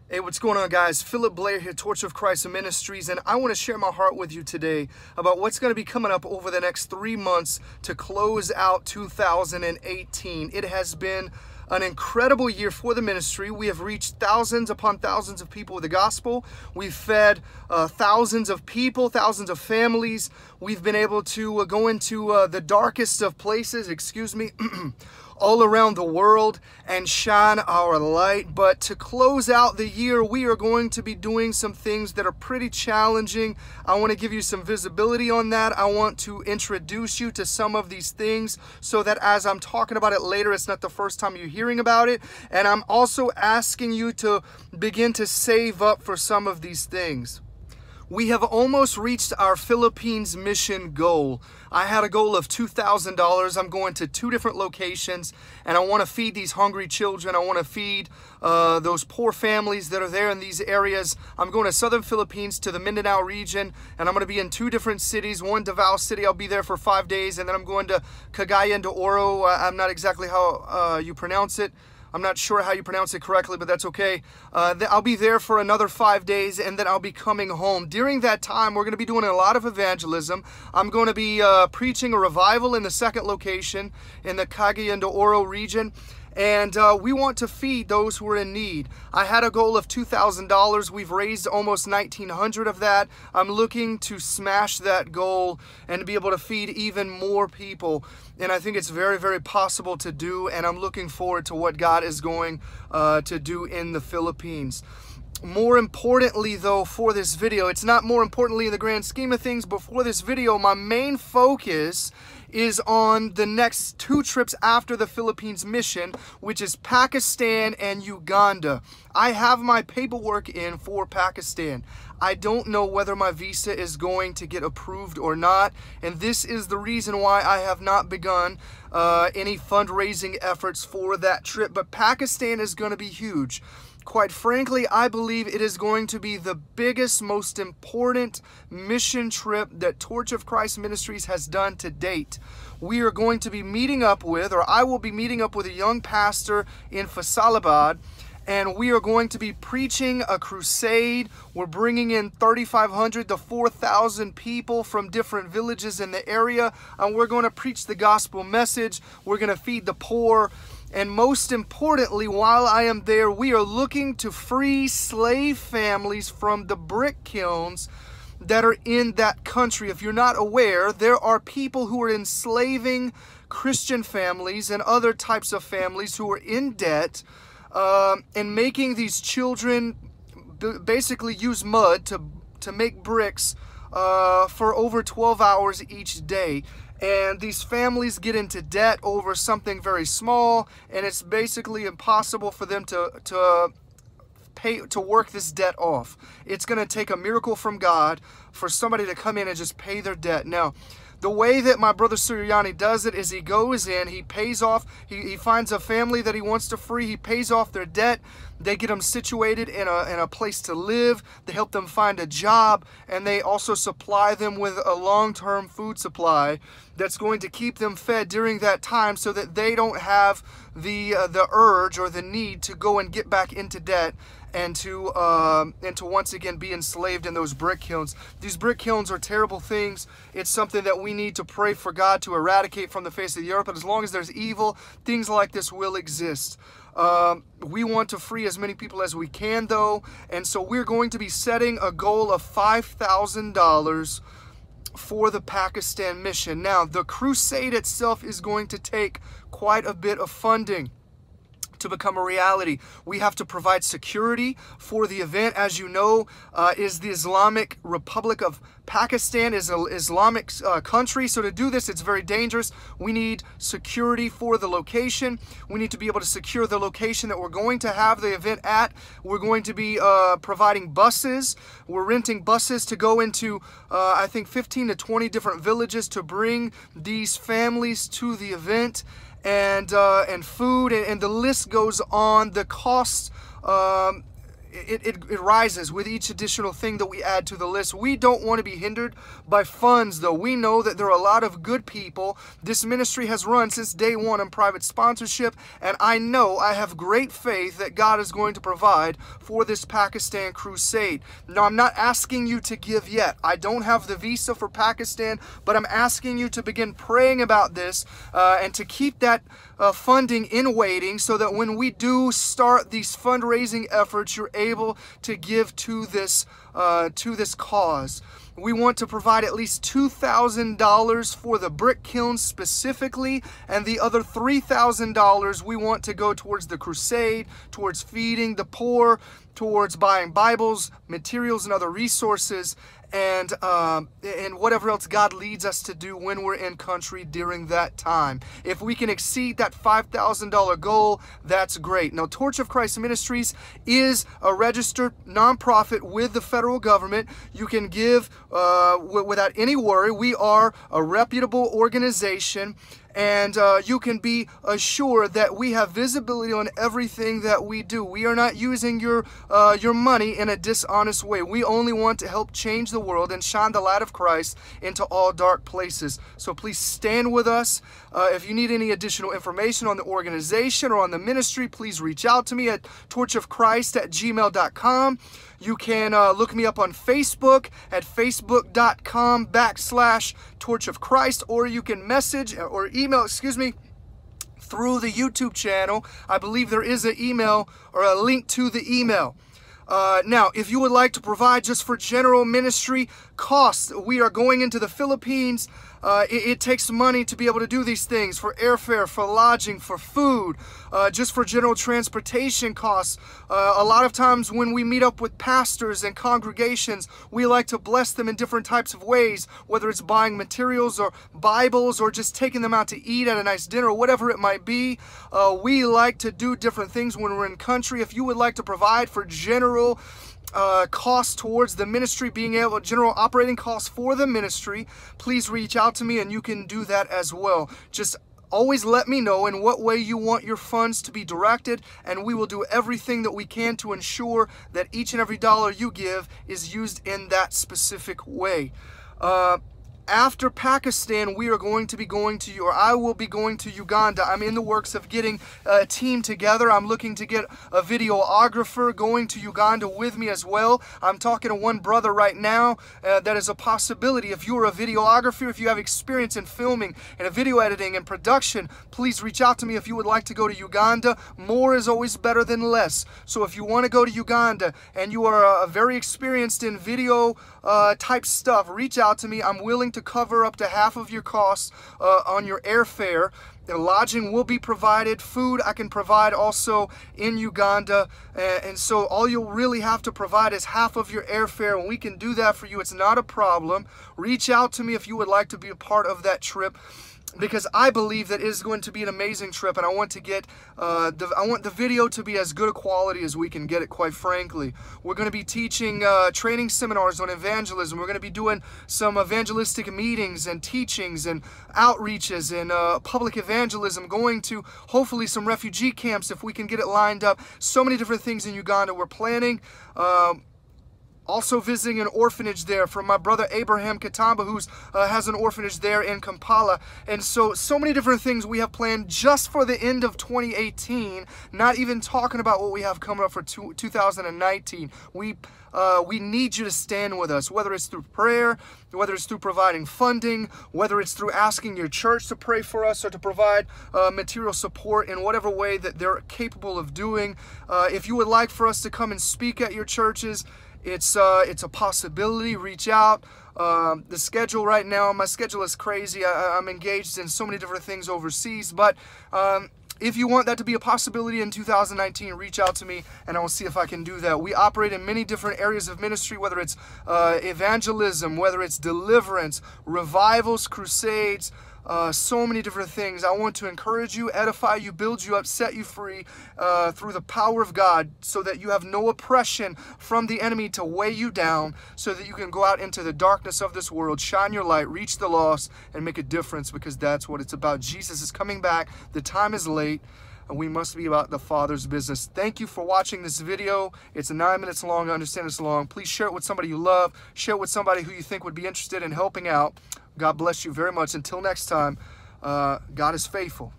Hey, what's going on, guys? Philip Blair here, Torch of Christ Ministries, and I want to share my heart with you today about what's going to be coming up over the next 3 months to close out 2018. It has been an incredible year for the ministry. We have reached thousands upon thousands of people with the gospel. We've fed thousands of people, thousands of families. We've been able to go into the darkest of places, all around the world and shine our light. But to close out the year, we are going to be doing some things that are pretty challenging. I want to give you some visibility on that. I want to introduce you to some of these things so that as I'm talking about it later, it's not the first time you're hearing about it. And I'm also asking you to begin to save up for some of these things. We have almost reached our Philippines mission goal. I had a goal of $2,000. I'm going to 2 different locations, and I want to feed these hungry children. I want to feed those poor families that are there in these areas. I'm going to southern Philippines, to the Mindanao region, and I'm going to be in 2 different cities. One, Davao City, I'll be there for 5 days, and then I'm going to Cagayan de Oro. I'm not exactly how you pronounce it. I'm not sure how you pronounce it correctly, but that's okay. I'll be there for another 5 days, and then I'll be coming home. During that time, we're going to be doing a lot of evangelism. I'm going to be preaching a revival in the 2nd location in the Cagayan de Oro region. And we want to feed those who are in need. I had a goal of $2,000. We've raised almost $1,900 of that. I'm looking to smash that goal and to be able to feed even more people. And I think it's very, very possible to do. And I'm looking forward to what God is going to do in the Philippines. More importantly, though, for this video, it's not more importantly in the grand scheme of things, but for this video, my main focus is on the next 2 trips after the Philippines mission, which is Pakistan and Uganda. I have my paperwork in for Pakistan. I don't know whether my visa is going to get approved or not, and this is the reason why I have not begun any fundraising efforts for that trip. But Pakistan is going to be huge. Quite frankly, I believe it is going to be the biggest, most important mission trip that Torch of Christ Ministries has done to date. We are going to be meeting up with, or I will be meeting up with, a young pastor in Faisalabad, and we are going to be preaching a crusade. We're bringing in 3,500 to 4,000 people from different villages in the area, and we're going to preach the gospel message. We're going to feed the poor. And most importantly, while I am there, we are looking to free slave families from the brick kilns that are in that country. If you're not aware, there are people who are enslaving Christian families and other types of families who are in debt and making these children basically use mud to make bricks for over 12 hours each day. And these families get into debt over something very small, and it's basically impossible for them to work this debt off. It's going to take a miracle from God for somebody to come in and just pay their debt. Now, the way that my brother Suryani does it is he goes in, he pays off, he finds a family that he wants to free, he pays off their debt, they get them situated in a place to live, they help them find a job, and they also supply them with a long-term food supply that's going to keep them fed during that time so that they don't have the urge or the need to go and get back into debt and to once again be enslaved in those brick kilns. These brick kilns are terrible things. It's something that we need to pray for God to eradicate from the face of the earth. But as long as there's evil, things like this will exist. We want to free as many people as we can, though, and so we're going to be setting a goal of $5,000 for the Pakistan mission. Now, the crusade itself is going to take quite a bit of funding to become a reality. We have to provide security for the event. As you know, is the Islamic Republic of Pakistan is an Islamic country. So to do this, it's very dangerous. We need security for the location. We need to be able to secure the location that we're going to have the event at. We're going to be providing buses. We're renting buses to go into, I think, 15 to 20 different villages to bring these families to the event. And food, and the list goes on. The cost it rises with each additional thing that we add to the list. We don't want to be hindered by funds, though. We know that there are a lot of good people. This ministry has run since day one on private sponsorship, and I know, I have great faith that God is going to provide for this Pakistan crusade. Now, I'm not asking you to give yet. I don't have the visa for Pakistan, but I'm asking you to begin praying about this and to keep that funding in waiting, so that when we do start these fundraising efforts, you're able to give to this cause. We want to provide at least $2,000 for the brick kiln specifically, and the other $3,000 we want to go towards the crusade, towards feeding the poor, towards buying Bibles, materials, and other resources, and whatever else God leads us to do when we're in country during that time. If we can exceed that $5,000 goal, that's great. Now, Torch of Christ Ministries is a registered nonprofit with the federal government. You can give without any worry. We are a reputable organization, and you can be assured that we have visibility on everything that we do. We are not using your money in a dishonest way. We only want to help change the world and shine the light of Christ into all dark places. So please stand with us. If you need any additional information on the organization or on the ministry, please reach out to me at torchofchrist@gmail.com. You can look me up on Facebook at facebook.com/Torch of Christ, or you can message or email, through the YouTube channel. I believe there is an email or a link to the email. Now, if you would like to provide just for general ministry costs, we are going into the Philippines. It takes money to be able to do these things, for airfare, for lodging, for food, just for general transportation costs. A lot of times when we meet up with pastors and congregations, we like to bless them in different types of ways, whether it's buying materials or Bibles or just taking them out to eat at a nice dinner, or whatever it might be. We like to do different things when we're in country. If you would like to provide for general costs towards the ministry, general operating costs for the ministry, please reach out to me and you can do that as well. Just always let me know in what way you want your funds to be directed, and we will do everything that we can to ensure that each and every dollar you give is used in that specific way. After Pakistan, we are going to be going to, or I will be going to Uganda. I'm in the works of getting a team together. I'm looking to get a videographer going to Uganda with me as well. I'm talking to one brother right now. That is a possibility. If you're a videographer, if you have experience in filming and video editing and production, please reach out to me if you would like to go to Uganda. More is always better than less. So if you want to go to Uganda and you are very experienced in video type stuff, reach out to me. I'm willing to cover up to half of your costs on your airfare. The lodging will be provided. Food I can provide also in Uganda. And so all you'll really have to provide is half of your airfare, and we can do that for you. It's not a problem. Reach out to me if you would like to be a part of that trip, because I believe that it is going to be an amazing trip, and I want to get I want the video to be as good a quality as we can get it, quite frankly. We're going to be teaching training seminars on evangelism. We're going to be doing some evangelistic meetings and teachings and outreaches and public evangelism, going to hopefully some refugee camps if we can get it lined up. So many different things in Uganda we're planning. Also visiting an orphanage there from my brother Abraham Katamba, who has an orphanage there in Kampala. And so many different things we have planned just for the end of 2018, not even talking about what we have coming up for 2019. We need you to stand with us, whether it's through prayer, whether it's through providing funding, whether it's through asking your church to pray for us or to provide material support in whatever way that they're capable of doing. If you would like for us to come and speak at your churches, it's a possibility. Reach out. The schedule right now, my schedule is crazy. I'm engaged in so many different things overseas, but if you want that to be a possibility in 2019, reach out to me and I will see if I can do that. We operate in many different areas of ministry, whether it's evangelism, whether it's deliverance, revivals, crusades, so many different things. I want to encourage you, edify you, build you up, set you free through the power of God, so that you have no oppression from the enemy to weigh you down, so that you can go out into the darkness of this world, shine your light, reach the lost, and make a difference, because that's what it's about. Jesus is coming back. The time is late. and we must be about the Father's business. Thank you for watching this video. It's 9 minutes long. I understand it's long. Please share it with somebody you love. Share it with somebody who you think would be interested in helping out. God bless you very much. Until next time, God is faithful.